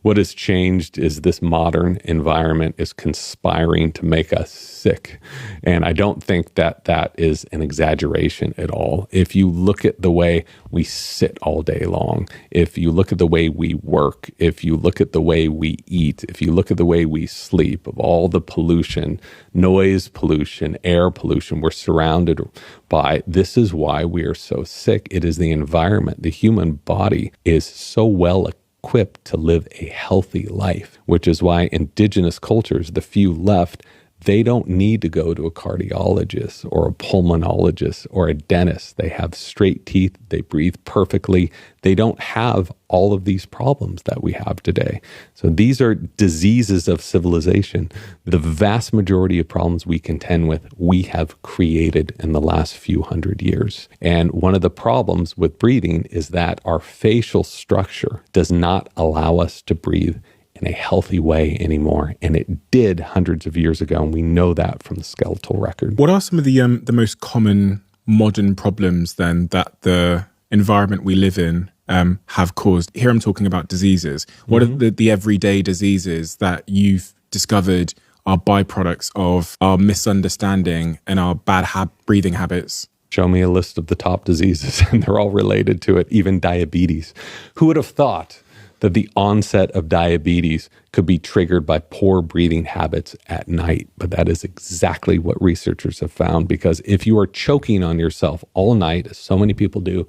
What has changed is this modern environment is conspiring to make us sick. And I don't think that that is an exaggeration at all. If you look at the way we sit all day long, if you look at the way we work, if you look at the way we eat, if you look at the way we sleep, of all the pollution, noise pollution, air pollution we're surrounded by, this is why we are so sick. It is the environment. The human body is so well equipped to live a healthy life, which is why indigenous cultures, the few left, they don't need to go to a cardiologist or a pulmonologist or a dentist. They have straight teeth. They breathe perfectly. They don't have all of these problems that we have today. So these are diseases of civilization. The vast majority of problems we contend with, we have created in the last few hundred years. And one of the problems with breathing is that our facial structure does not allow us to breathe in a healthy way anymore. And it did hundreds of years ago. And we know that from the skeletal record. What are some of the most common modern problems then that the environment we live in have caused? Here I'm talking about diseases. What are the everyday diseases that you've discovered are byproducts of our misunderstanding and our bad breathing habits? Show me a list of the top diseases, and they're all related to it, even diabetes. Who would have thought that the onset of diabetes could be triggered by poor breathing habits at night? But that is exactly what researchers have found, because if you are choking on yourself all night, as so many people do,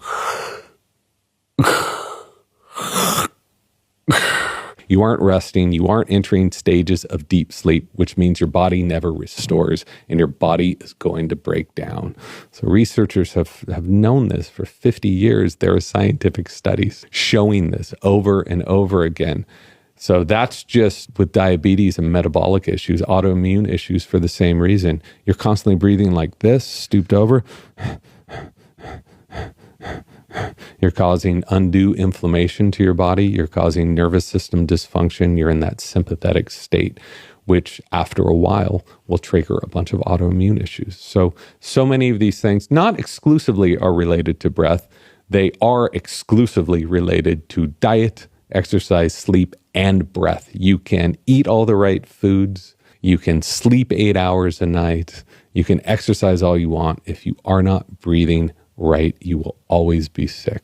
you aren't resting, you aren't entering stages of deep sleep, which means your body never restores and your body is going to break down. So researchers have known this for 50 years. There are scientific studies showing this over and over again. So that's just with diabetes and metabolic issues, autoimmune issues for the same reason. You're constantly breathing like this, stooped over. You're causing undue inflammation to your body. You're causing nervous system dysfunction. You're in that sympathetic state, which after a while will trigger a bunch of autoimmune issues. So many of these things not exclusively are related to breath. They are exclusively related to diet, exercise, sleep, and breath. You can eat all the right foods. You can sleep 8 hours a night. You can exercise all you want. If you are not breathing right, you will always be sick.